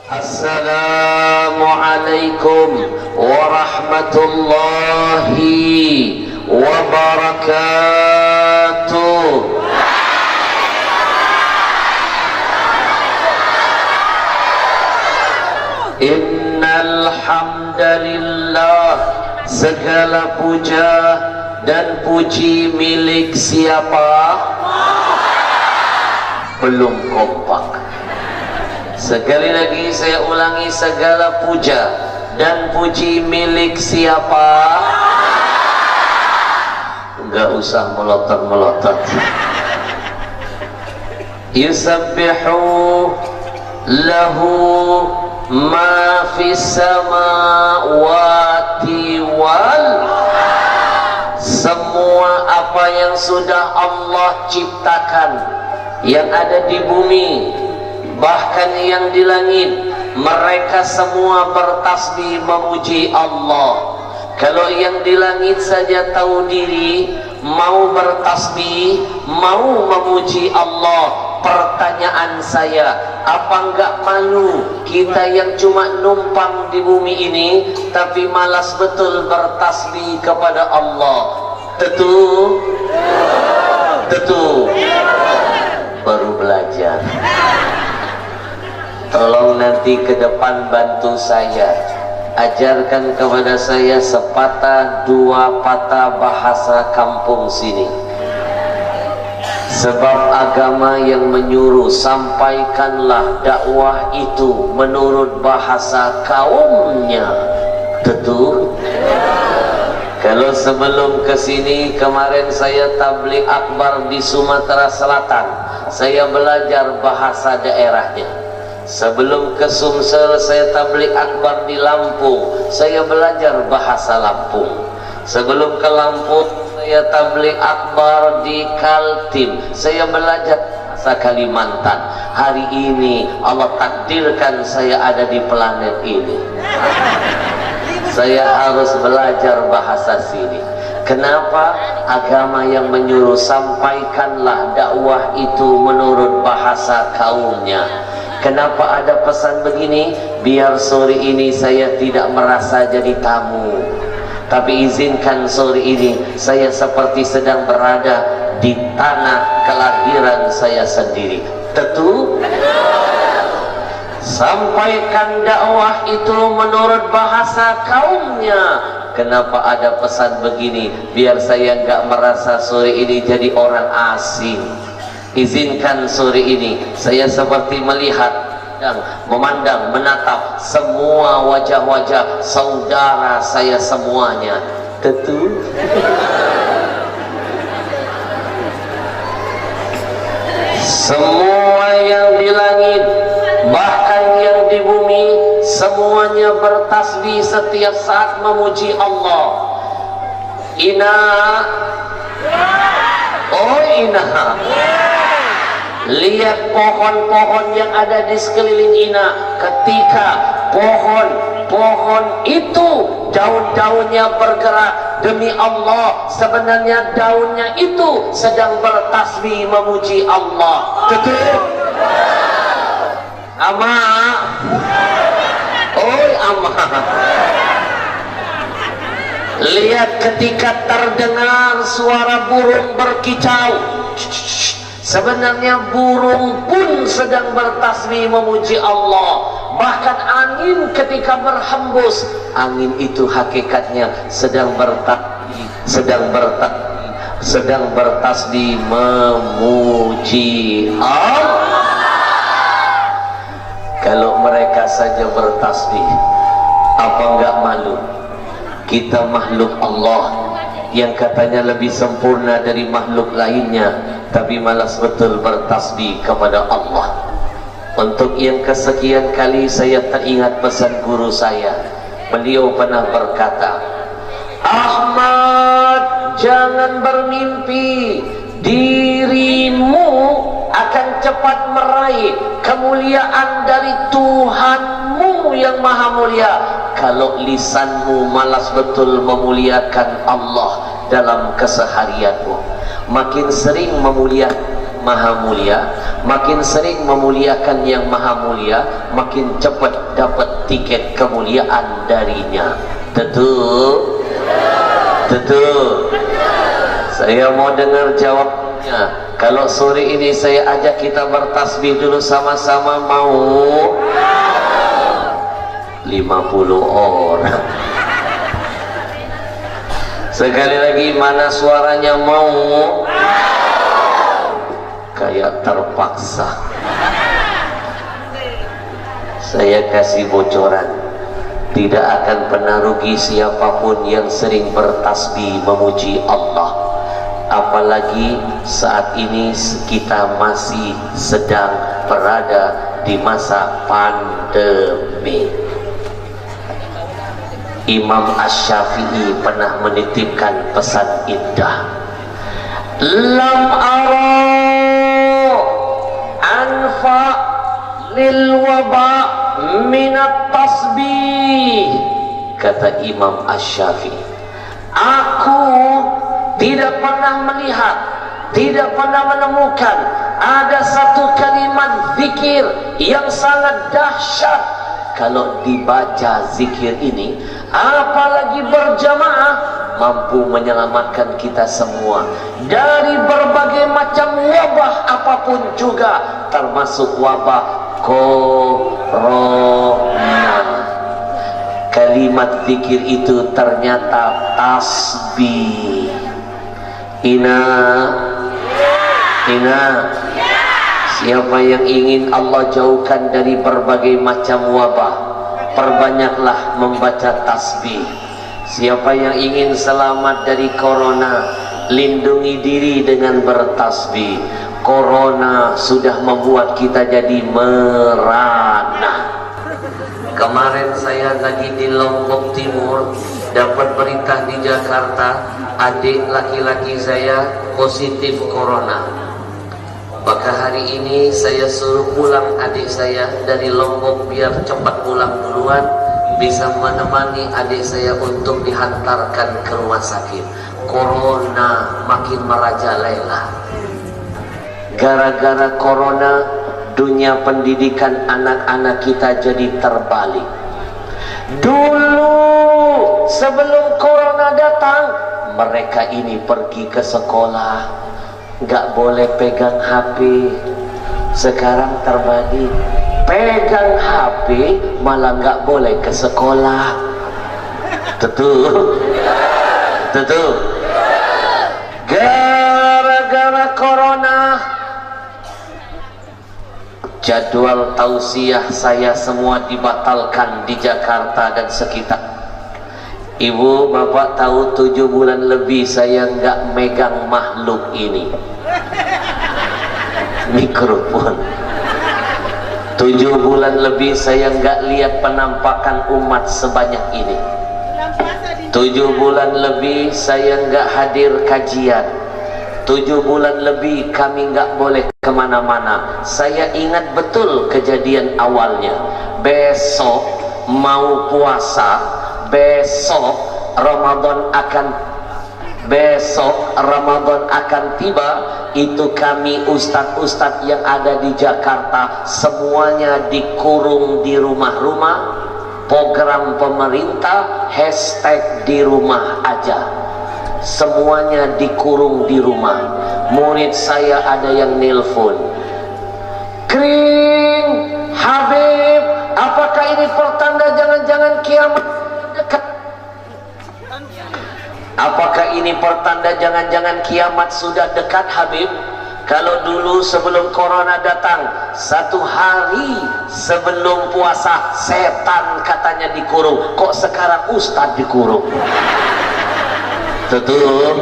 Assalamualaikum warahmatullahi wabarakatuh. Innal hamdalillah, segala puja dan puji milik siapa? Belum kompak. Sekali lagi saya ulangi, segala puja dan puji milik siapa? Enggak usah melotot-melotot. Yusabbihu lahu ma fis samawati wal, semua apa yang sudah Allah ciptakan, yang ada di bumi bahkan yang di langit, mereka semua bertasbih memuji Allah. Kalau yang di langit saja tahu diri, mau bertasbih, mau memuji Allah, pertanyaan saya, apa enggak malu kita yang cuma numpang di bumi ini tapi malas betul bertasbih kepada Allah? Tentu baru belajar. Tolong nanti ke depan bantu saya, ajarkan kepada saya sepatah dua patah bahasa kampung sini. Sebab agama yang menyuruh sampaikanlah dakwah itu menurut bahasa kaumnya. Tentu. Kalau sebelum kesini, kemarin saya tabligh akbar di Sumatera Selatan, saya belajar bahasa daerahnya. Sebelum ke Sumsel, saya tabligh akbar di Lampung, saya belajar bahasa Lampung. Sebelum ke Lampung, saya tabligh akbar di Kaltim, saya belajar bahasa Kalimantan. Hari ini Allah takdirkan saya ada di planet ini, saya harus belajar bahasa sini. Kenapa? Agama yang menyuruh sampaikanlah dakwah itu menurut bahasa kaumnya. Kenapa ada pesan begini? Biar sore ini saya tidak merasa jadi tamu, tapi izinkan sore ini saya seperti sedang berada di tanah kelahiran saya sendiri. Tentu. Sampaikan dakwah itu menurut bahasa kaumnya. Kenapa ada pesan begini? Biar saya nggak merasa sore ini jadi orang asing. Izinkan sore ini saya seperti melihat dan memandang, menatap semua wajah-wajah saudara saya semuanya. Tentu. Semua yang di langit bahkan yang di bumi, semuanya bertasbih setiap saat memuji Allah. Ina, oh Ina, lihat pohon-pohon yang ada di sekeliling Ina. Ketika pohon itu daun-daunnya bergerak, demi Allah, sebenarnya daunnya itu sedang bertasbih memuji Allah. Betul? Ama, oi ama, lihat ketika terdengar suara burung berkicau, sebenarnya burung pun sedang bertasbih memuji Allah. Bahkan angin ketika berhembus, angin itu hakikatnya sedang bertasbih memuji Allah. Kalau mereka saja bertasbih, apa enggak malu? Kita makhluk Allah yang katanya lebih sempurna dari makhluk lainnya, tapi malas betul bertasbih kepada Allah. Untuk yang kesekian kali saya teringat pesan guru saya. Beliau pernah berkata, Ahmad, jangan bermimpi dirimu akan cepat meraih kemuliaan dari Tuhanmu yang maha mulia kalau lisanmu malas betul memuliakan Allah dalam keseharianmu. Makin sering memuliakan, maha mulia, makin sering memuliakan yang maha mulia, makin cepat dapat tiket kemuliaan darinya. Betul? Betul? Saya mau dengar jawabnya. Kalau sore ini saya ajak kita bertasbih dulu sama-sama, mau? 50 orang. Sekali lagi, mana suaranya mau? Kayak terpaksa. Saya kasih bocoran, tidak akan pernah rugi siapapun yang sering bertasbih memuji Allah. Apalagi saat ini kita masih sedang berada di masa pandemi. Imam Asy-Syafi'i pernah menitipkan pesan indah, lam ara anfa lil waba minat tasbih. Kata Imam Asy-Syafi'i, aku tidak pernah melihat, tidak pernah menemukan ada satu kalimat zikir yang sangat dahsyat kalau dibaca zikir ini, apalagi berjamaah, mampu menyelamatkan kita semua dari berbagai macam wabah apapun juga, termasuk wabah corona. Kalimat zikir itu ternyata tasbih. Ina siapa yang ingin Allah jauhkan dari berbagai macam wabah, perbanyaklah membaca tasbih. Siapa yang ingin selamat dari corona, lindungi diri dengan bertasbih. Corona sudah membuat kita jadi merana. Kemarin saya lagi di Lombok Timur, dapat berita di Jakarta, adik laki-laki saya positif corona. Maka hari ini saya suruh pulang adik saya dari Lombok biar cepat pulang duluan, bisa menemani adik saya untuk dihantarkan ke rumah sakit. Corona makin merajalela. Gara-gara corona, dunia pendidikan anak-anak kita jadi terbalik. Dulu sebelum corona datang, mereka ini pergi ke sekolah, nggak boleh pegang HP. Sekarang terbalik, pegang HP malah nggak boleh ke sekolah. Betul? Betul? Gara-gara corona, jadwal tausiah saya semua dibatalkan di Jakarta dan sekitar. Ibu bapak tahu 7 bulan lebih saya nggak megang makhluk ini, mikrofon. 7 bulan lebih saya nggak lihat penampakan umat sebanyak ini. 7 bulan lebih saya nggak hadir kajian. 7 bulan lebih kami nggak boleh kemana-mana. Saya ingat betul kejadian awalnya. Besok mau puasa, besok Ramadan akan tiba. Itu kami ustadz-ustadz yang ada di Jakarta semuanya dikurung di rumah-rumah. Program pemerintah hashtag di rumah aja. Semuanya dikurung di rumah. Murid saya ada yang nelpon, Kring, Habib, apakah ini pertanda jangan-jangan kiamat dekat? Apakah ini pertanda jangan-jangan kiamat sudah dekat, Habib? Kalau dulu sebelum corona datang, 1 hari sebelum puasa setan katanya dikurung, kok sekarang ustadz dikurung? Betul?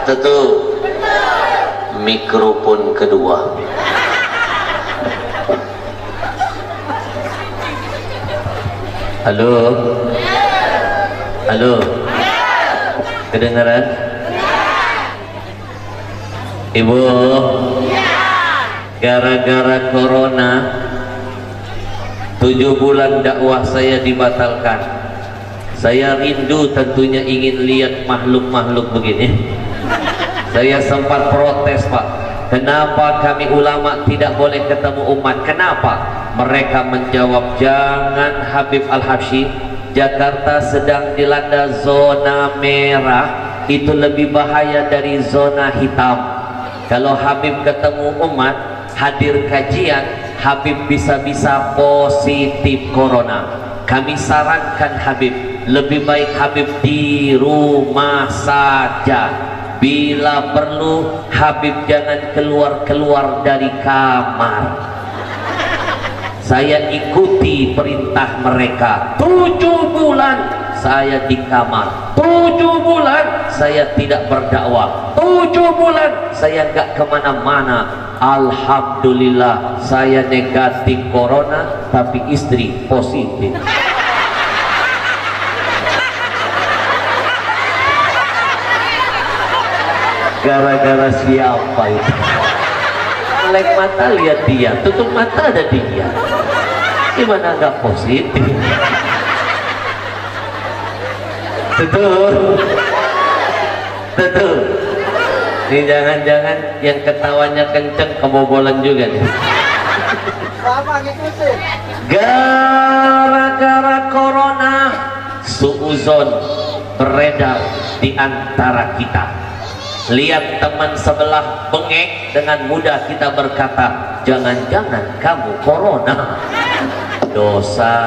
Betul? Mikrofon kedua. Halo? Halo? Kedengaran? Ibu? Gara-gara corona 7 bulan dakwah saya dibatalkan. Saya rindu tentunya ingin lihat makhluk-makhluk begini. Saya sempat protes, Pak. Kenapa kami ulama tidak boleh ketemu umat? Kenapa? Mereka menjawab, jangan Habib Al-Habsyi, Jakarta sedang dilanda zona merah, itu lebih bahaya dari zona hitam. Kalau Habib ketemu umat, hadir kajian, Habib bisa-bisa positif corona. Kami sarankan Habib, lebih baik Habib di rumah saja. Bila perlu, Habib jangan keluar-keluar dari kamar. Saya ikuti perintah mereka. 7 bulan saya di kamar, 7 bulan saya tidak berdakwah, 7 bulan saya gak kemana-mana. Alhamdulillah saya negatif corona, tapi istri positif. Gara-gara siapa itu? Melek mata lihat dia, tutup mata ada dia. Gimana nggak positif? Betul, betul. Ini jangan-jangan yang ketawanya kenceng kebobolan juga nih. Gara-gara corona, suuzon beredar di antara kita. Lihat teman sebelah bengek, dengan mudah kita berkata, jangan-jangan kamu corona. Dosa.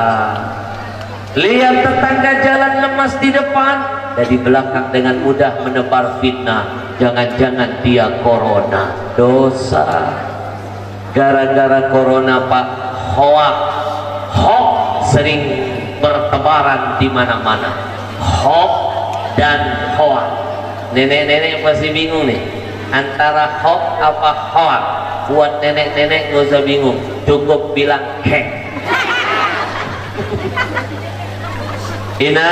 Lihat tetangga jalan lemas di depan, dari belakang dengan mudah menebar fitnah, jangan-jangan dia corona. Dosa. Gara-gara corona Pak, hoax sering bertebaran di mana-mana. Hoax dan hoax. Nenek-nenek masih bingung nih antara hoax apa hoax. Buat nenek-nenek gak usah bingung, cukup bilang kek. Ina,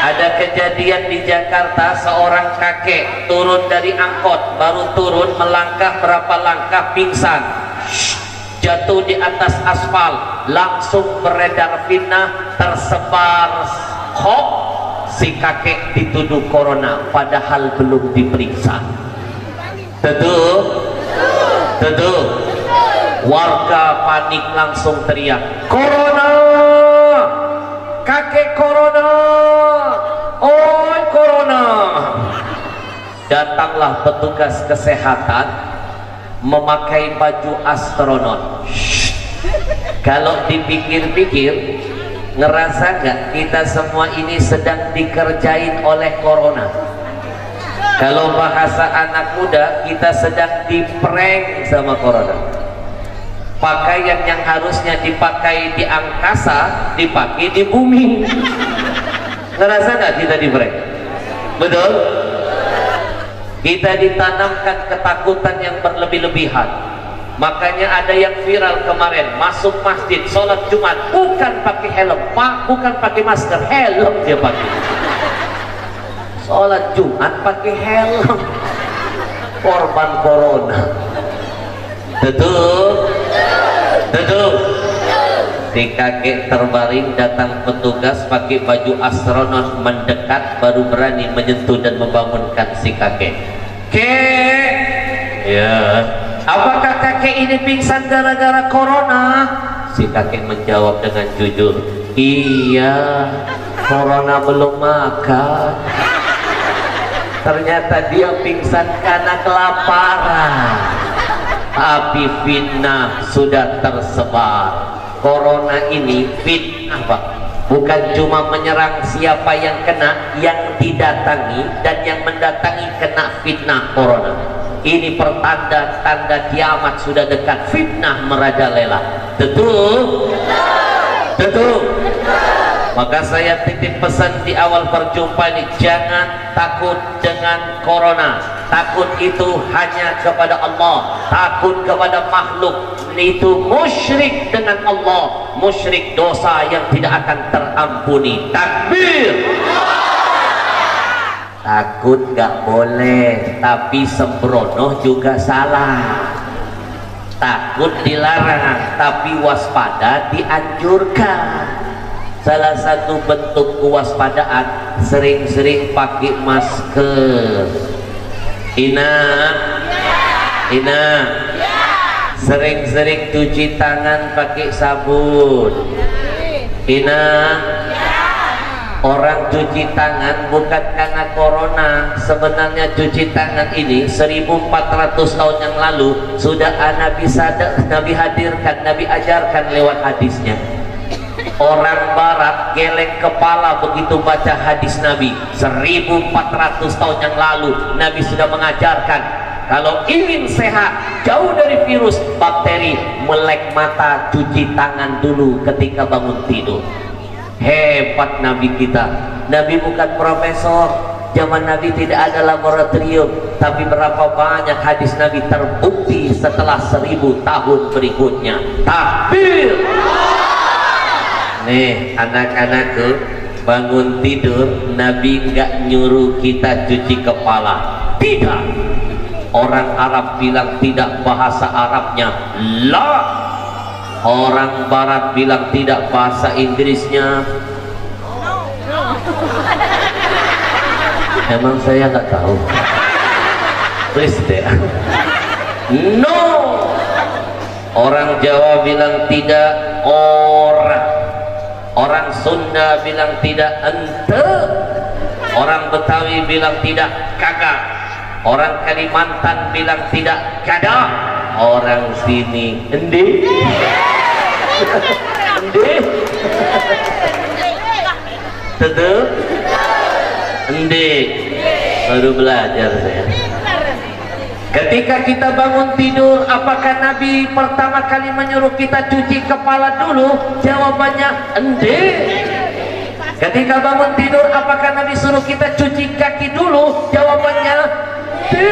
ada kejadian di Jakarta, seorang kakek turun dari angkot, baru turun melangkah berapa langkah pingsan, jatuh di atas aspal, langsung beredar fitnah, tersebar hoax. Si kakek dituduh corona padahal belum diperiksa. Tentu warga panik, langsung teriak, corona, kakek corona, oi corona. Datanglah petugas kesehatan memakai baju astronot. Kalau dipikir-pikir, ngerasa nggak kita semua ini sedang dikerjain oleh corona? Kalau bahasa anak muda, kita sedang diprank sama corona. Pakaian yang harusnya dipakai di angkasa dipakai di bumi. Ngerasa nggak kita diprank? Betul? Kita ditanamkan ketakutan yang berlebih-lebihan. Makanya ada yang viral kemarin, masuk masjid sholat Jumat bukan pakai helm, Pak, bukan pakai masker, helm dia pakai. Sholat Jumat pakai helm, korban corona. Betul. Si kakek terbaring, datang petugas pakai baju astronot, mendekat baru berani menyentuh dan membangunkan si kakek. Kek, ya. Apakah kakek ini pingsan gara-gara corona? Si kakek menjawab dengan jujur, iya, corona belum makan. Ternyata dia pingsan karena kelaparan. Tapi fitnah sudah tersebar. Corona ini fitnah Pak, bukan cuma menyerang siapa yang kena, yang didatangi dan yang mendatangi kena fitnah corona. Ini pertanda-tanda kiamat sudah dekat, fitnah merajalela. Betul? Maka saya titip pesan di awal perjumpaan ini, jangan takut dengan corona. Takut itu hanya kepada Allah, takut kepada makhluk itu musyrik dengan Allah, musyrik dosa yang tidak akan terampuni. Takbir. Takut gak boleh, tapi sembrono juga salah. Takut dilarang, tapi waspada dianjurkan. Salah satu bentuk kewaspadaan, sering-sering pakai masker. Ina, Ina, sering-sering cuci tangan pakai sabun. Ina, orang cuci tangan bukan karena corona. Sebenarnya cuci tangan ini 1400 tahun yang lalu sudah Nabi hadirkan, Nabi ajarkan lewat hadisnya. Orang barat geleng kepala begitu baca hadis Nabi 1400 tahun yang lalu. Nabi sudah mengajarkan kalau ingin sehat, jauh dari virus, bakteri, melek mata, cuci tangan dulu ketika bangun tidur. Hebat Nabi kita. Nabi bukan profesor. Zaman Nabi tidak ada laboratorium, tapi berapa banyak hadis Nabi terbukti setelah 1000 tahun berikutnya. Takbir. Nih anak-anakku, bangun tidur Nabi nggak nyuruh kita cuci kepala. Tidak. Orang Arab bilang tidak, bahasa Arabnya la. Orang Barat bilang tidak, bahasa Inggrisnya emang saya nggak tahu. Please deh. No. Orang Jawa bilang tidak, orang Sunda bilang tidak, ente. Orang Betawi bilang tidak, kagak. Orang Kalimantan bilang tidak, kada. Orang sini endi. Endi. Tetep endi. Baru belajar saya. Ketika kita bangun tidur, apakah Nabi pertama kali menyuruh kita cuci kepala dulu? Jawabannya endi. Ketika bangun tidur, apakah Nabi suruh kita cuci kaki dulu? Jawabannya endi.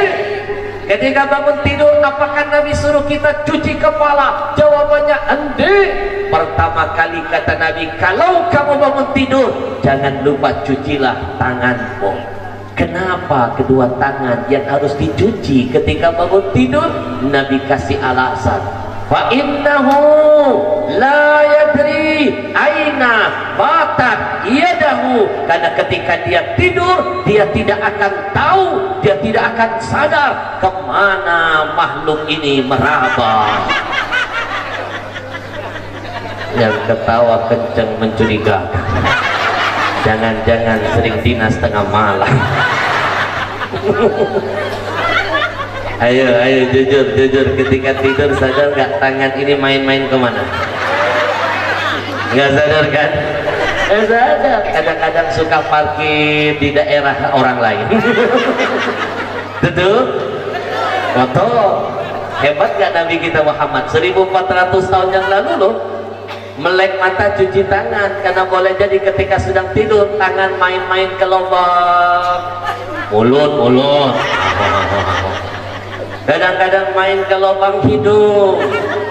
Ketika bangun tidur, apakah Nabi suruh kita cuci kepala? Jawabannya endi. Pertama kali kata Nabi, kalau kamu bangun tidur, jangan lupa cucilah tanganmu. Kenapa kedua tangan yang harus dicuci ketika bangun tidur? Nabi kasih alasan. Fa innahu la yadri aina batat yadahu. Karena ketika dia tidur, dia tidak akan tahu, dia tidak akan sadar kemana makhluk ini meraba. Yang ketawa kenceng mencurigakan. Jangan-jangan sering dinas tengah malam. Ayo jujur ketika tidur sadar nggak tangan ini main-main kemana? Nggak sadar kan? Sadar. Kadang-kadang suka parkir di daerah orang lain. Betul? Foto. Hebat nggak Nabi kita Muhammad 1400 tahun yang lalu loh. Melek mata, cuci tangan, karena boleh jadi ketika sedang tidur tangan main-main ke lubang mulut, kadang-kadang main ke lubang hidung,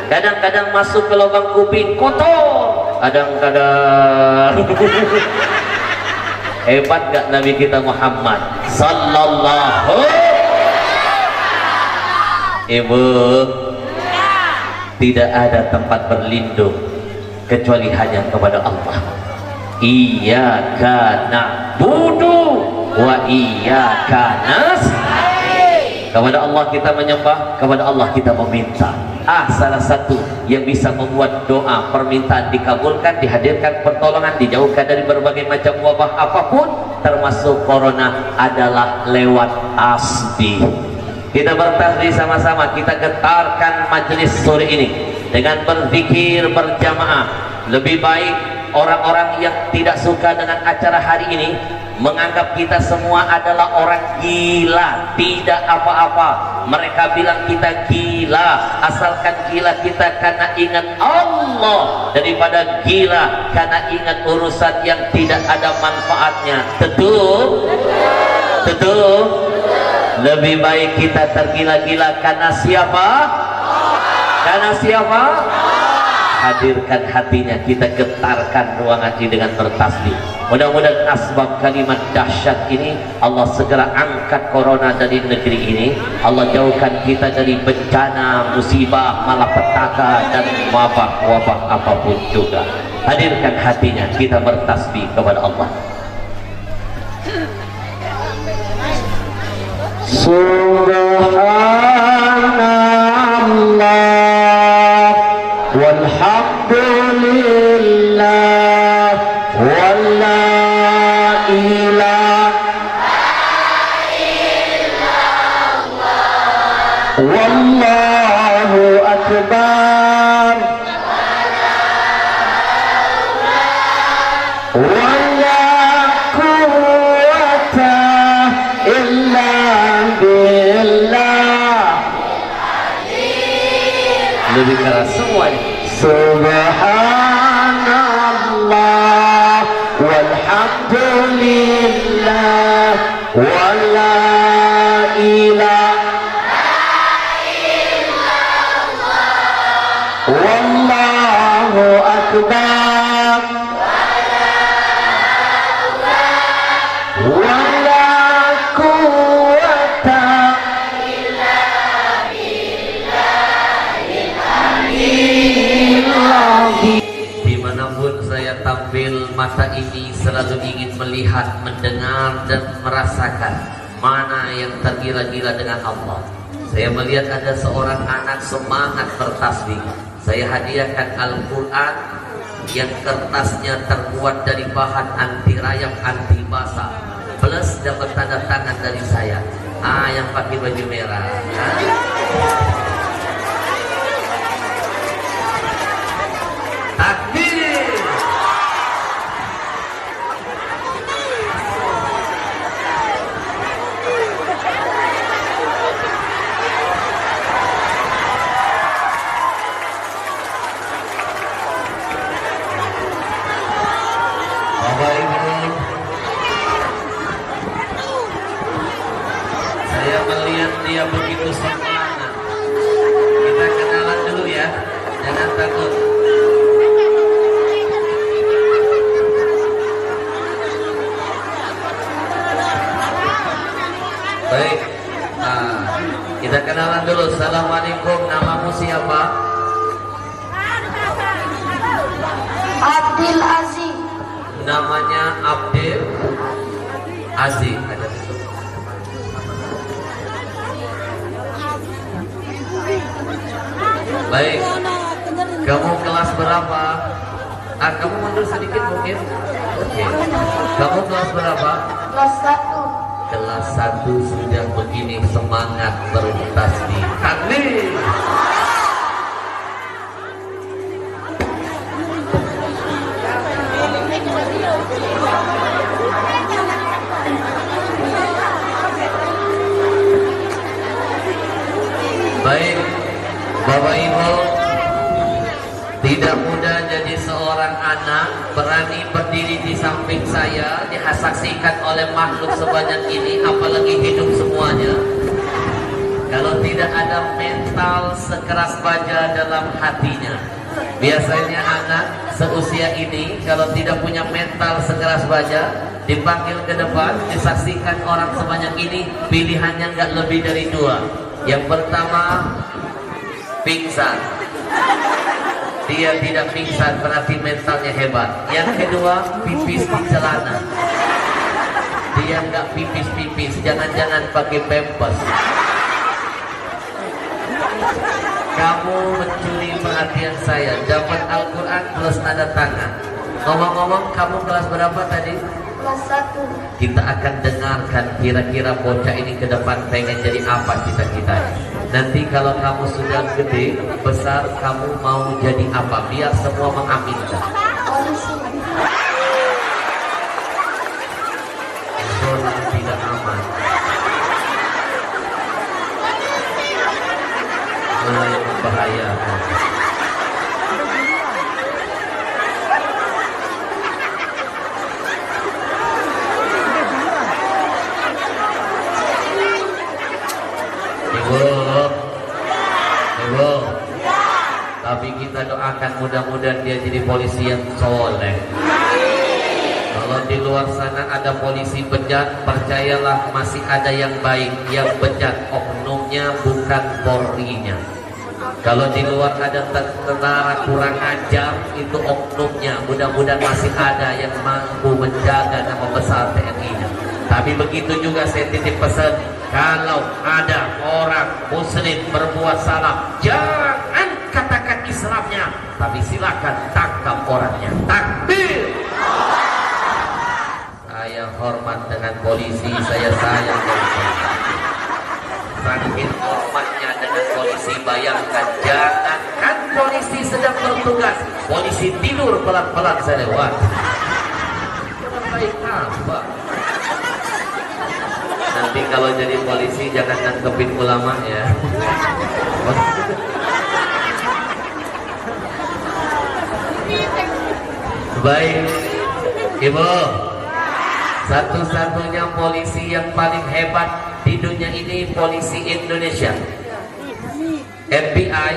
kadang-kadang masuk ke lubang kuping kotor, kadang-kadang. Hebat gak Nabi kita Muhammad sallallahu. Ibu, tidak ada tempat berlindung kecuali hanya kepada Allah. Iyyaka na'budu wa iyyaka nasta'in. Kepada Allah kita menyembah, kepada Allah kita meminta. Salah satu yang bisa membuat doa permintaan dikabulkan, dihadirkan pertolongan, dijauhkan dari berbagai macam wabah apapun termasuk corona adalah lewat tasbih. Kita bertasbih sama-sama, kita getarkan majelis sore ini dengan berzikir berjamaah. Lebih baik orang-orang yang tidak suka dengan acara hari ini menganggap kita semua adalah orang gila, tidak apa-apa. Mereka bilang kita gila, asalkan gila kita karena ingat Allah daripada gila karena ingat urusan yang tidak ada manfaatnya. Betul? Betul? Lebih baik kita tergila-gila karena siapa? Karena siapa? Hadirkan hatinya, kita getarkan ruangan ini dengan bertasbih. Mudah-mudahan asbab kalimat dahsyat ini Allah segera angkat corona dari negeri ini. Allah jauhkan kita dari bencana, musibah, malapetaka dan wabah-wabah apapun juga. Hadirkan hatinya, kita bertasbih kepada Allah. Sungguh lebih keras semuanya. Subhanallah walhamdulillah wala ilaha illallah wallahu akbar wala quwwata dimanapun saya tampil, mata ini selalu ingin melihat, mendengar dan merasakan mana yang tergila-gila dengan Allah. Saya melihat ada seorang anak semangat bertasbih. Saya hadiahkan Al-Quran yang kertasnya terbuat dari bahan anti rayap, anti basah, plus dapat tanda tangan dari saya. Yang pakai baju merah. Takbir. Bapak Ibu, saya melihat dia begitu semangat. Kita kenalan dulu ya, jangan takut. Baik, kita kenalan dulu. Assalamualaikum, namamu siapa? Abdul Aziz. Namanya Abdul Aziz. Baik, kamu kelas berapa? Kamu mundur sedikit mungkin. Oke. Kamu kelas berapa? Kelas 1. Kelas 1 sudah begini semangat bertasbih. Takbir. Baik, Bapak Ibu, tidak mudah jadi seorang anak berani berdiri di samping saya, disaksikan oleh makhluk sebanyak ini, apalagi hidup semuanya. Kalau tidak ada mental sekeras baja dalam hatinya. Biasanya anak seusia ini kalau tidak punya mental sekeras baja, dipanggil ke depan, disaksikan orang sebanyak ini, pilihannya nggak lebih dari dua. Yang pertama, pingsan. Dia tidak pingsan berarti mentalnya hebat. Yang kedua, pipis di celana. Dia nggak pipis-pipis, jangan-jangan pakai pampers. Kamu mencuri perhatian saya. Dapat Al-Quran plus tanda tangan. Ngomong-ngomong, kamu kelas berapa tadi? Kelas 1. Kita akan dengarkan kira-kira bocah ini ke depan pengen jadi apa cita-citanya. Nanti kalau kamu sudah gede, besar, kamu mau jadi apa? Biar semua mengaminkan. Polisi. Zona tidak aman. Mulai membahayakan. Ibu, tapi kita doakan mudah-mudahan dia jadi polisi yang soleh. Kalau di luar sana ada polisi bejat, percayalah masih ada yang baik. Yang bejat oknumnya bukan Polrinya. Kalau di luar ada tentara kurang ajar, itu oknumnya. Mudah-mudahan masih ada yang mampu menjaga nama besar TNI-nya. Tapi begitu juga saya titip pesan, kalau ada orang muslim berbuat salah, jangan katakan Islamnya, tapi silakan tangkap orangnya. Takbir. Saya hormat dengan polisi, saya sayang dengan polisi. Saking hormatnya dengan polisi, bayangkan, jangankan polisi sedang bertugas, polisi tidur pelan-pelan saya lewat. Baik apa? Nanti kalau jadi polisi jangan nangkepin ulama ya. Baik, Ibu, satu-satunya polisi yang paling hebat di dunia ini polisi Indonesia. FBI,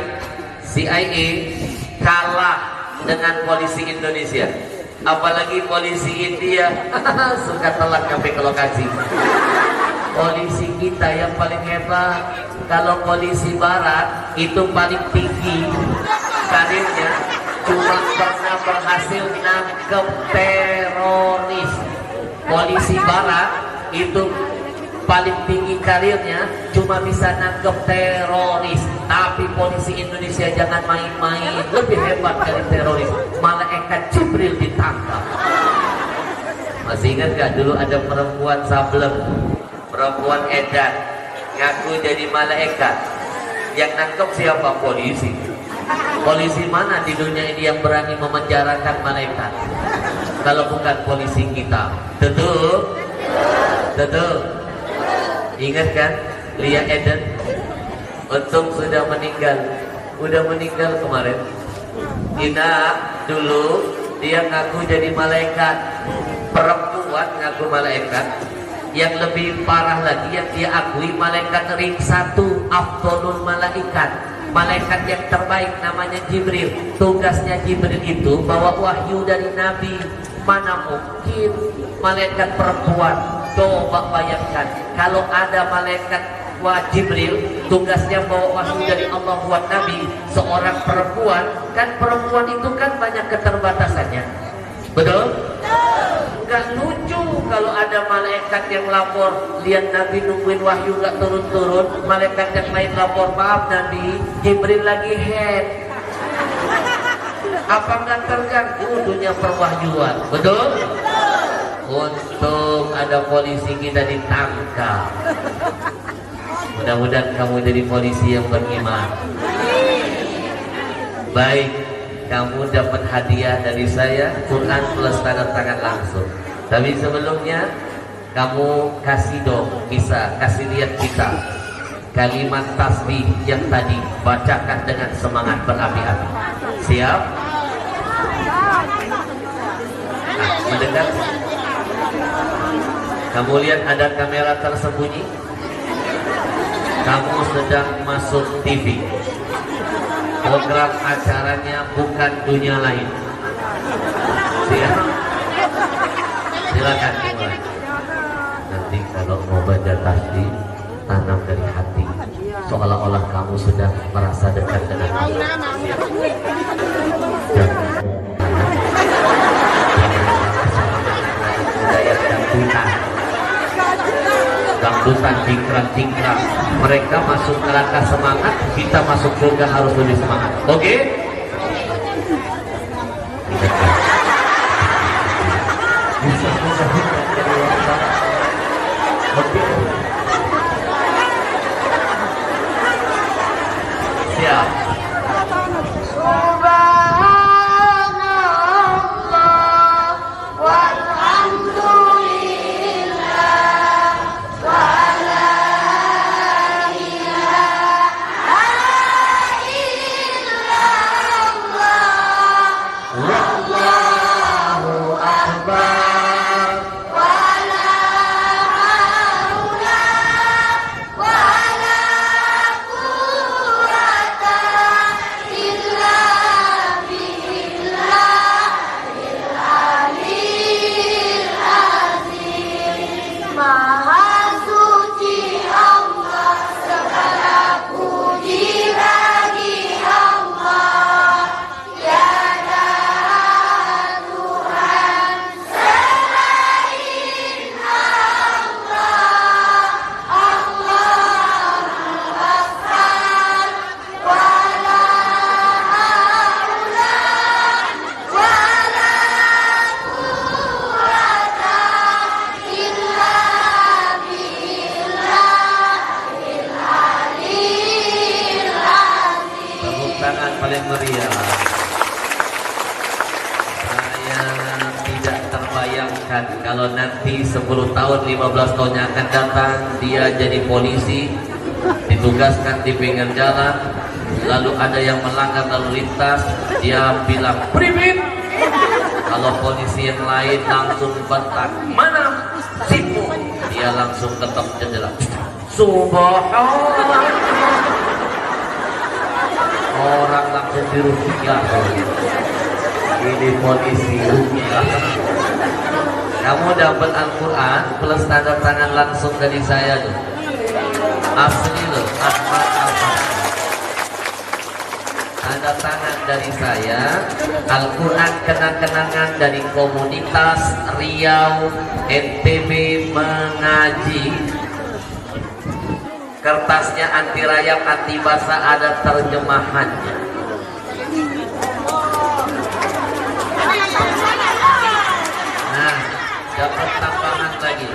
CIA kalah dengan polisi Indonesia. Apalagi polisi India suka telat sampai ke lokasi. Polisi kita yang paling hebat. Kalau polisi Barat itu paling tinggi karirnya, cuma pernah berhasil nangkep teroris. Polisi Barat itu paling tinggi karirnya, cuma bisa nangkep teroris. Tapi polisi Indonesia jangan main-main, lebih hebat dari teroris. Malaikat Jibril ditangkap. Masih ingat gak dulu ada perempuan sableng, perempuan edan, ngaku jadi malaikat. Yang nangkep siapa? Polisi. Polisi mana di dunia ini yang berani memenjarakan malaikat? Kalau bukan polisi kita. Tentu ingat kan Lia Eden? Untung sudah meninggal kemarin. Ina dulu dia ngaku jadi malaikat, perempuan ngaku malaikat. Yang lebih parah lagi yang dia akui malaikat ring 1, afdolul malaikat, malaikat yang terbaik namanya Jibril. Tugasnya Jibril itu bawa wahyu dari Nabi. Mana mungkin malaikat perempuan? Coba bayangkan kalau ada malaikat Jibril tugasnya bawa wahyu dari Allah buat Nabi, seorang perempuan, kan perempuan itu kan banyak keterbatasannya, betul? Nggak lucu kalau ada malaikat yang lapor, lihat Nabi nungguin wahyu nggak turun-turun, malaikat yang lain lapor, maaf Nabi, Jibril lagi head. Apa nggak terganggu dunia perwahyuan, betul? Untung ada polisi kita ditangkap. Mudah-mudahan kamu jadi polisi yang beriman. Baik, kamu dapat hadiah dari saya, Quran plus tanda tangan langsung. Tapi sebelumnya kamu kasih dong, bisa kasih lihat kita kalimat tasbih yang tadi, bacakan dengan semangat berapi-api. Siap? Nah, mendengar? Kamu lihat ada kamera tersembunyi? Kamu sedang masuk TV. Program acaranya bukan dunia lain. Siap? Silakan dimulai. Nanti kalau mau baca tasbih, tanam dari hati, seolah-olah kamu sedang merasa dekat dengan Allah. Dangdutan cingkrang-cingkrang, mereka masuk neraka semangat, kita masuk surga harus lebih semangat. Oke? Siap. Paling meriah. Saya tidak terbayangkan kalau nanti 10 tahun, 15 tahun yang akan datang dia jadi polisi, ditugaskan di pinggir jalan, lalu ada yang melanggar lalu lintas, dia bilang primit, Kalau polisi yang lain langsung bentak, mana sipu, dia langsung ketok jendela. Subhanallah, orang langsung dirugikan. Ini polisi rugikan. Kamu dapat Al-Quran plus tanda tangan langsung dari saya tuh. Asli loh, Ahmad Ahmad. Tanda tangan dari saya, Al-Quran kenang-kenangan dari komunitas Riau NTB mengaji. Kertasnya anti rayap, anti basah, ada terjemahannya. Nah, dapat tambahan lagi.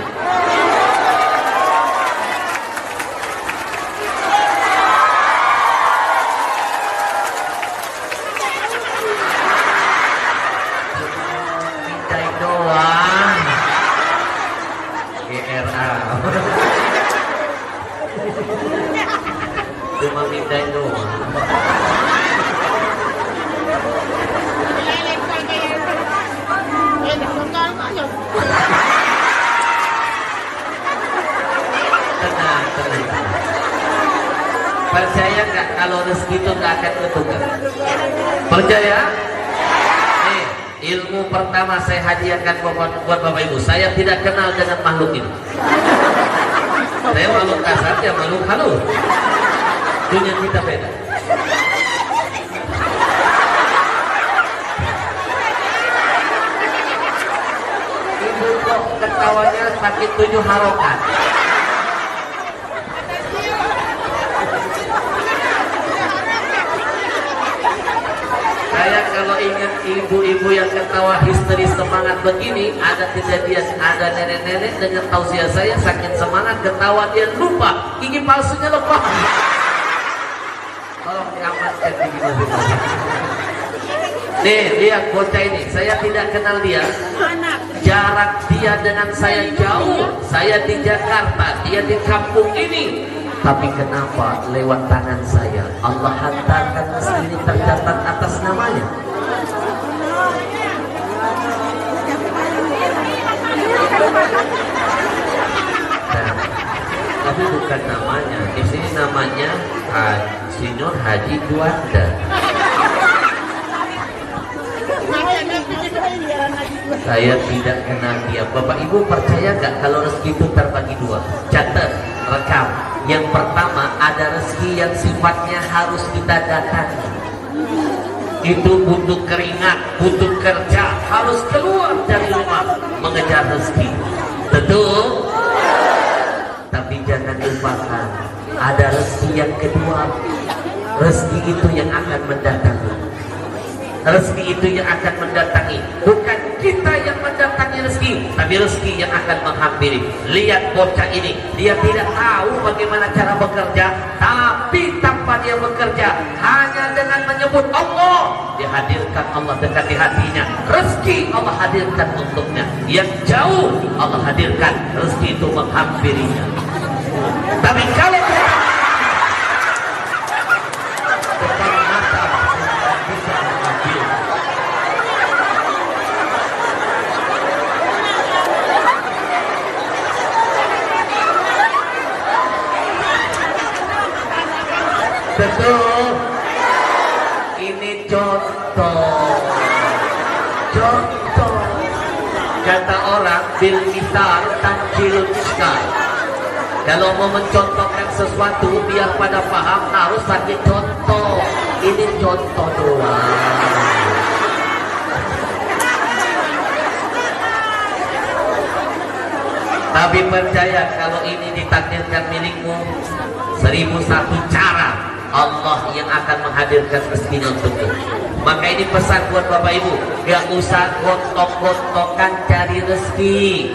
Mindai doang. GRA. Cuma mindai doang. Tenang, tenang. Percaya nggak kalau rezeki itu nggak akan ketukar? Percaya? Nih, ilmu pertama saya hadiahkan buat Bapak Ibu. Saya tidak kenal dengan makhluk ini. Saya makhluk kasar, ya makhluk halus. Dunia kita beda. Ibu kok ketawanya sakit 7 harokat. Saya kalau ingat ibu-ibu yang ketawa histeris semangat begini, ada kejadian, ada nenek-nenek dengan tausiah saya saking semangat ketawa dia lupa gigi palsunya lepas. Tolong diamankan gigi palsu. Nih, lihat bocah ini, saya tidak kenal dia. Jarak dia dengan saya jauh. Saya di Jakarta, dia di kampung ini. Tapi kenapa lewat tangan saya Allah hantarkan ini tercatat atas namanya? Nah, tapi bukan namanya. Di sini namanya Senior Haji Juanda. Saya tidak kenal dia. Bapak Ibu percaya gak kalau rezeki itu terbagi dua? Catat, rekam. Yang pertama, ada rezeki yang sifatnya harus kita datangi. Itu butuh keringat, butuh kerja, harus keluar dari rumah mengejar rezeki. Betul? Tapi jangan lupakan, ada rezeki yang kedua. Rezeki itu yang akan mendatangi. Rezeki itu yang akan mendatangi. Bukan kita yang mendatangi rezeki, tapi rezeki yang akan menghampiri. Lihat bocah ini, dia tidak tahu bagaimana cara bekerja, tapi tanpa dia bekerja, hanya dengan menyebut Allah, dihadirkan Allah dekat di hatinya. Rezeki Allah hadirkan untuknya. Yang jauh Allah hadirkan, rezeki itu menghampirinya. Tapi kalau betul, ini contoh. Kata orang bil misal tanjil miskal. Kalau mau mencontohkan sesuatu biar pada paham harus pakai contoh. Ini contoh doang. Tapi percaya kalau ini ditakdirkan milikmu, 1001 cara Allah yang akan menghadirkan rezekinya untukmu. Maka ini pesan buat Bapak Ibu, gak usah gontok-gontokan cari rezeki.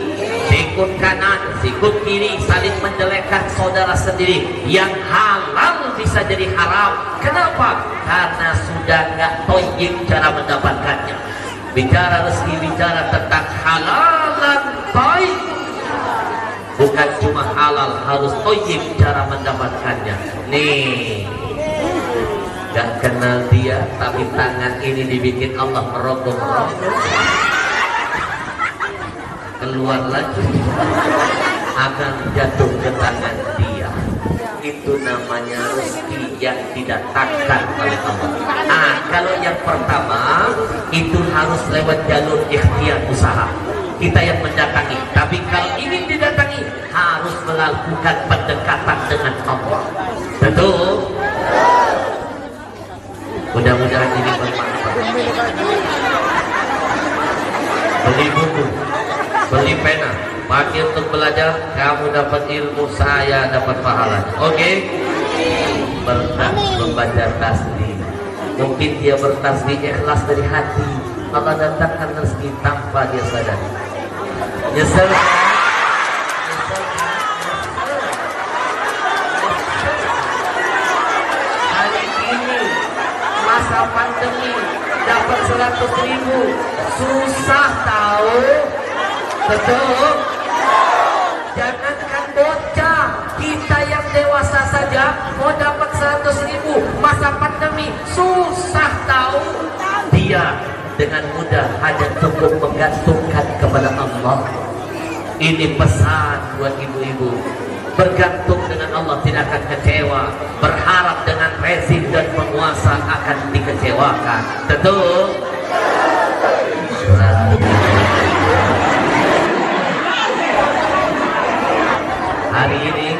Sikut kanan, sikut kiri, saling menjelekkan saudara sendiri. Yang halal bisa jadi haram. Kenapa? Karena sudah gak toyib cara mendapatkannya. Bicara rezeki, bicara tentang halalan toyib. Bukan cuma halal, harus toyib cara mendapatkannya. Nih, gak kenal dia, tapi tangan ini dibikin Allah merogoh-merogoh. keluar lagi akan jatuh ke tangan dia. Itu namanya rezeki yang didatangkan oleh Allah. Nah, kalau yang pertama itu harus lewat jalur ikhtiar usaha, kita yang mendatangi. Tapi kalau ingin didatangi harus melakukan pendekatan dengan Allah. Betul? Mudah-mudahan ini bermanfaat. Beli buku, beli pena, pakai untuk belajar, kamu dapat ilmu, saya dapat pahala. Oke? Membaca tasbih. Mungkin dia bertasbih ikhlas dari hati, Allah datangkan rezeki tanpa dia sadar. Nyesel. Hari ini masa pandemi dapat 100.000 susah tahu. Betul? Jangankan bocah, kita yang dewasa saja mau dapat 100.000 masa pandemi susah tahu. Dia dengan mudah hanya cukup menggantungkan kepada Allah. Ini pesan buat ibu-ibu, bergantung dengan Allah tidak akan kecewa, berharap dengan rezim dan penguasa akan dikecewakan. Betul? Hari ini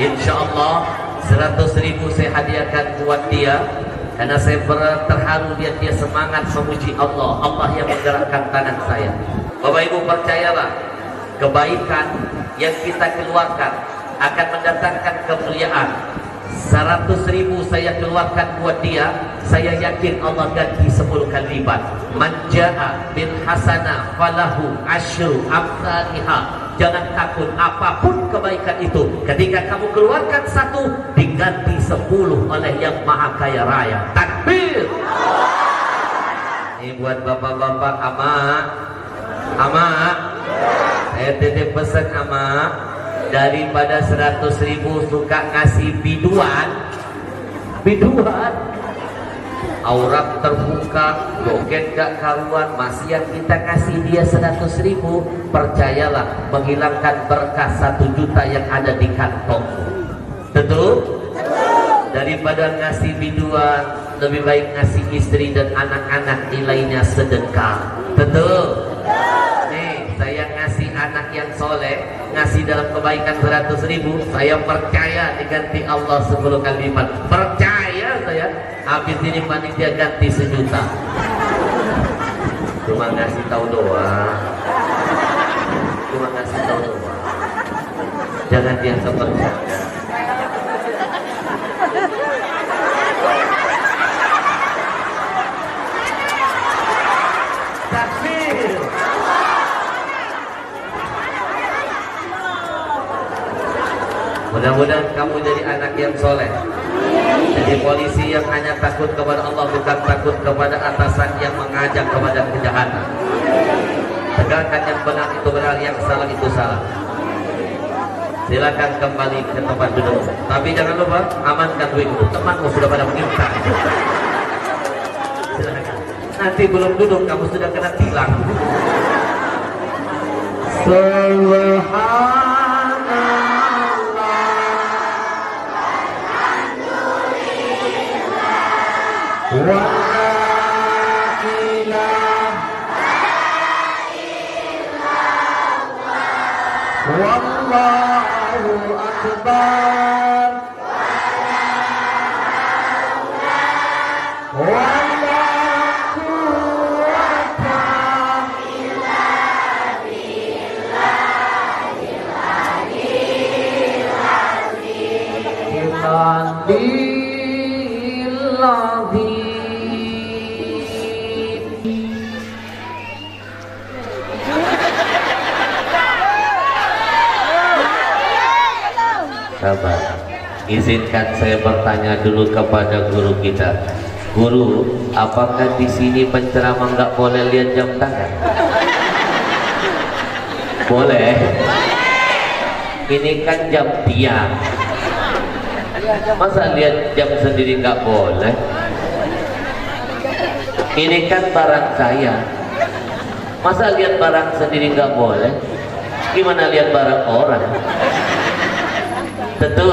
insya Allah 100.000 saya hadiahkan buat dia, karena saya terharu lihat dia semangat memuji Allah. Allah yang menggerakkan tangan saya. Bapak Ibu percayalah, kebaikan yang kita keluarkan akan mendatangkan kemuliaan. 100.000 saya keluarkan buat dia, saya yakin Allah ganti 10 kali lipat. Man jaa bil hasanah falahu asyru amsalihha. Jangan takut apapun kebaikan itu, ketika kamu keluarkan 1 diganti 10 oleh yang maha kaya raya. Takbir. Ini buat bapak-bapak, ama, saya titip pesan ama, daripada 100.000 suka ngasih biduan, aurat terbuka, joget gak karuan, masih yang kita kasih dia 100.000, percayalah menghilangkan berkah 1 juta yang ada di kantong. Betul? Daripada ngasih biduan, lebih baik ngasih istri dan anak-anak, nilainya sedekah. Betul? Nih, saya ngasih anak yang soleh, ngasih dalam kebaikan 100.000, saya percaya diganti Allah 10 kali lipat. Percaya saya, habis ini panitia ganti 1 juta. Cuma ngasih tahu doang. Jangan biasa bercanda. Takbir. Mudah-mudahan kamu jadi anak yang soleh, jadi polisi yang hanya takut kepada Allah, bukan takut kepada atasan yang mengajak kepada kejahatan. Tegakkan yang benar itu benar, yang salah itu salah. Silakan kembali ke tempat duduk, tapi jangan lupa amankan duitmu. Temanmu sudah pada mengincar. Silakan. Nanti belum duduk kamu sudah kena tilang. Subhanallah. Wa wallahu akbar. Wala quwwata illa billahil aliyyil azim. Sabar. Izinkan saya bertanya dulu kepada guru kita. Guru, apakah di sini penceramah nggak boleh lihat jam tangan? Boleh. Ini kan jam tiang. Masa lihat jam sendiri nggak boleh? Ini kan barang saya. Masa lihat barang sendiri nggak boleh? Gimana lihat barang orang? Tentu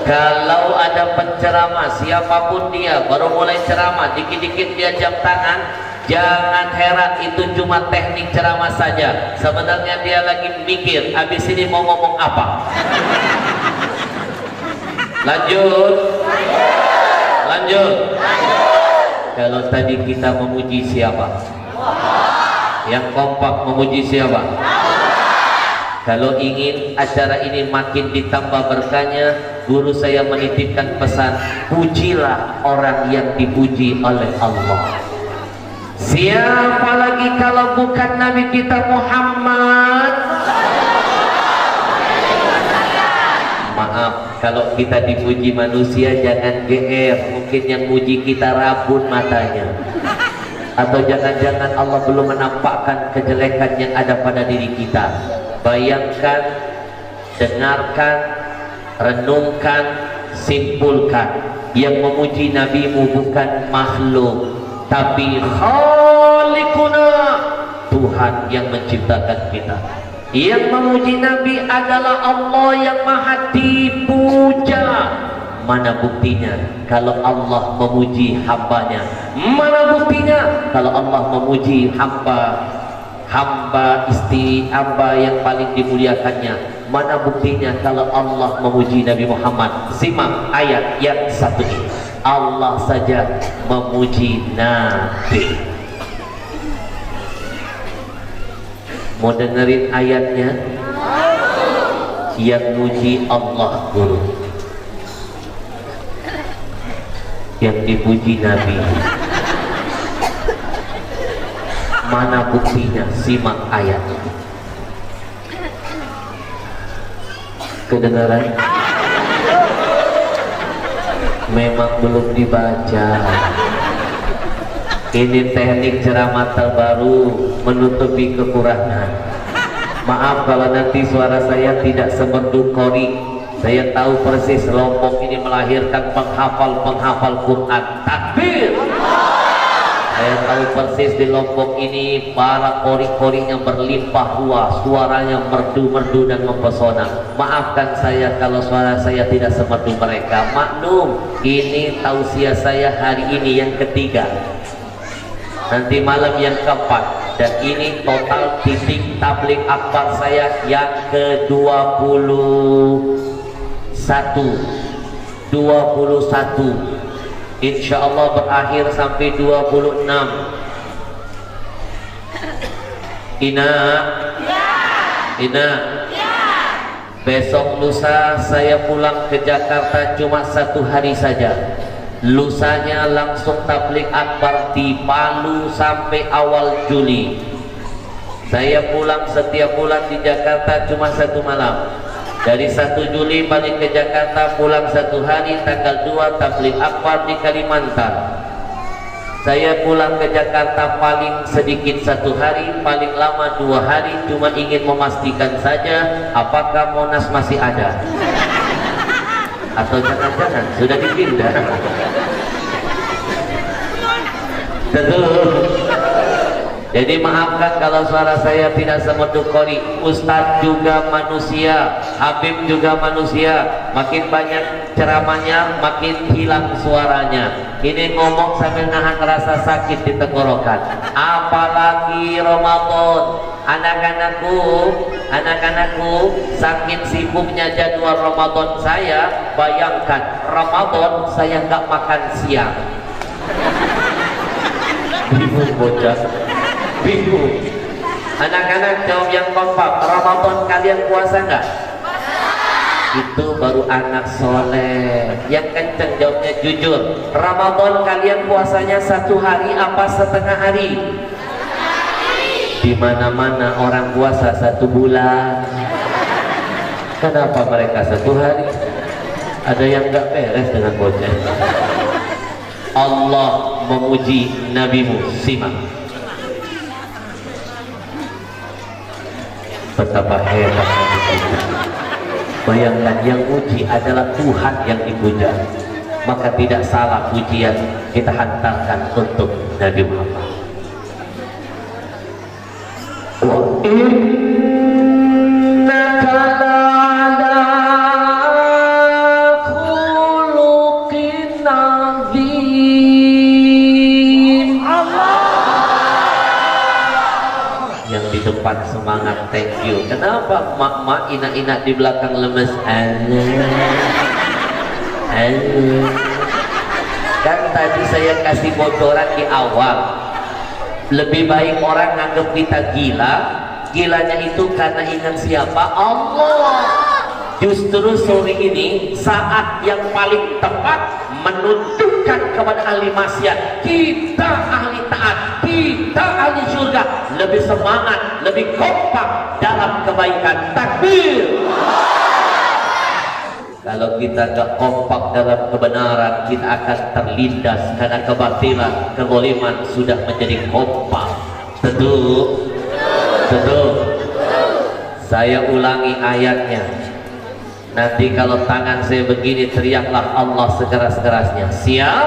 kalau ada penceramah siapapun dia baru mulai ceramah dikit-dikit dia jam tangan, jangan heran itu cuma teknik ceramah saja. Sebenarnya dia lagi mikir habis ini mau ngomong apa. Lanjut. Kalau tadi kita memuji siapa? Yang kompak memuji siapa? Kalau ingin acara ini makin ditambah berkahnya, guru saya menitipkan pesan, pujilah orang yang dipuji oleh Allah. Siapa lagi kalau bukan Nabi kita Muhammad? Maaf, kalau kita dipuji manusia jangan GR. Mungkin yang muji kita rabun matanya. Atau jangan-jangan Allah belum menampakkan kejelekan yang ada pada diri kita. Bayangkan, dengarkan, renungkan, simpulkan. Yang memuji nabimu bukan makhluk, tapi Khaliquna, Tuhan yang menciptakan kita. Yang memuji nabi adalah Allah yang maha dipuja. Mana buktinya kalau Allah memuji hambanya? Mana buktinya kalau Allah memuji hamba yang paling dimuliakannya? Mana buktinya kalau Allah memuji Nabi Muhammad? Simak ayat yang satu ini. Allah saja memuji Nabi. Mau dengerin ayatnya? Yang muji Allah guru, yang dipuji Nabi. Mana buktinya? Simak ayatnya. Kedengaran? Memang belum dibaca. Ini teknik ceramah terbaru menutupi kekurangan. Maaf kalau nanti suara saya tidak semerdu Qori. Saya tahu persis Lombok ini melahirkan penghafal Quran. Takbir! Saya tahu persis di Lombok ini para Qori-Qorinya berlimpah ruah, suaranya merdu-merdu dan mempesona. Maafkan saya kalau suara saya tidak semerdu mereka. Maklum, ini tausiah saya hari ini yang ketiga. Nanti malam yang keempat. Dan ini total titik tabligh akbar saya yang ke-21. Insya Allah berakhir sampai 26. Ina, besok lusa saya pulang ke Jakarta cuma 1 hari saja. Lusanya langsung tabligh akbar di Palu sampai awal Juli. Saya pulang setiap bulan di Jakarta cuma 1 malam. Dari 1 Juli balik ke Jakarta, pulang 1 hari, tanggal 2 tabligh akbar di Kalimantan. Saya pulang ke Jakarta paling sedikit 1 hari, paling lama 2 hari, cuma ingin memastikan saja apakah Monas masih ada atau jangan-jangan sudah dipindah. Tentu. Jadi maafkan kalau suara saya tidak semerdu Qori. Ustadz juga manusia, Habib juga manusia. Makin banyak ceramahnya, makin hilang suaranya. Ini ngomong sambil nahan rasa sakit di tenggorokan. Apalagi Ramadan. Anak-anakku, saking sibuknya jadwal Ramadan saya. Bayangkan, Ramadan saya nggak makan siang. Bingung bocah. Bingung. Anak-anak jawab yang kompak. Ramadan kalian puasa nggak? Itu baru anak soleh. Yang kenceng jawabnya jujur. Ramadan kalian puasanya 1 hari apa setengah hari? Di mana-mana orang puasa 1 bulan. Kenapa mereka 1 hari? Ada yang nggak beres dengan bocah. Allah memuji nabimu. Simak. Betapa hebatnya kita. Bayangkan yang puji adalah Tuhan yang dipuja. Maka tidak salah pujian kita hantarkan untuk Nabi Muhammad. depan semangat, thank you. Kenapa mak-mak ina-ina di belakang lemes? Kan tadi saya kasih bocoran di awal, lebih baik orang nganggap kita gila, gilanya itu karena ingat siapa? Allah. Justru sore ini saat yang paling tepat menunjukkan kepada ahli maksiat, kita ahli taat, kita ahli surga, lebih semangat, lebih kompak dalam kebaikan. Takbir. Kalau kita gak kompak dalam kebenaran, kita akan terlindas karena kebatilan, kezaliman sudah menjadi kompak. Betul? Betul. Saya ulangi ayatnya. Nanti kalau tangan saya begini, teriaklah Allah sekeras-kerasnya. Siap?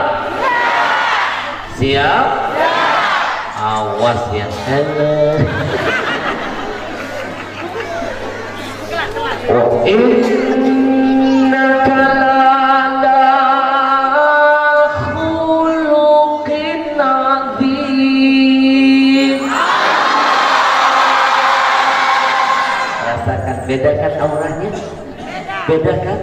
Siap? Awas ya. Innaka la'ala khuluqin adzim. Rasakan, bedakan auranya. Beda kan?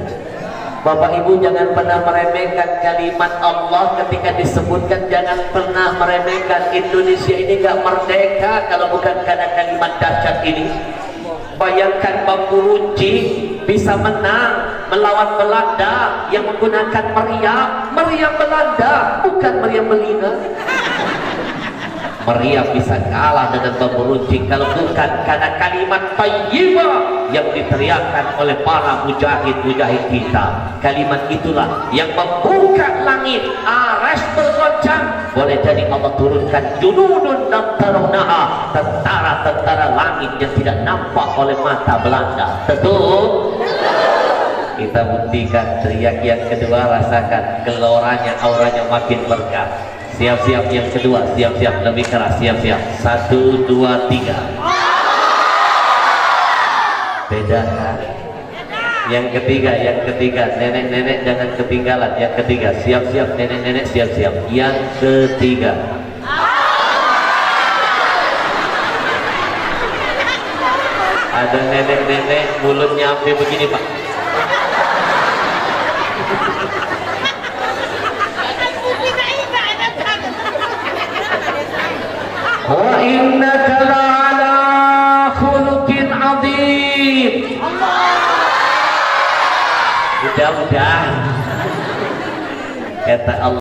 Bapak Ibu jangan pernah meremehkan kalimat Allah ketika disebutkan, jangan pernah meremehkan. Indonesia ini gak merdeka kalau bukan karena kalimat dahsyat ini. Bayangkan bambu runcing bisa menang melawan Belanda yang menggunakan meriam Belanda, bukan meriam Belanda. Meriam bisa kalah dengan bambu runcing kalau bukan karena kalimat thayyibah yang diteriakkan oleh para mujahid-mujahid kita. Kalimat itulah yang membuka langit, aras bergoncang. Boleh jadi Allah turunkan junudun lam tarawnaha, tentara-tentara langit yang tidak nampak oleh mata Belanda. Betul? Kita buktikan. Teriak yang kedua, rasakan geloranya, auranya makin berkah. Siap-siap yang kedua, siap-siap lebih keras, siap-siap. 1, 2, 3. Beda kan? Yang ketiga, nenek-nenek jangan ketinggalan. Yang ketiga, siap-siap nenek-nenek, siap-siap. Yang ketiga. Ada nenek-nenek mulutnya sampai begini, Pak. Wa innaka la'ala khuluqin adzim. Udah kata Allah.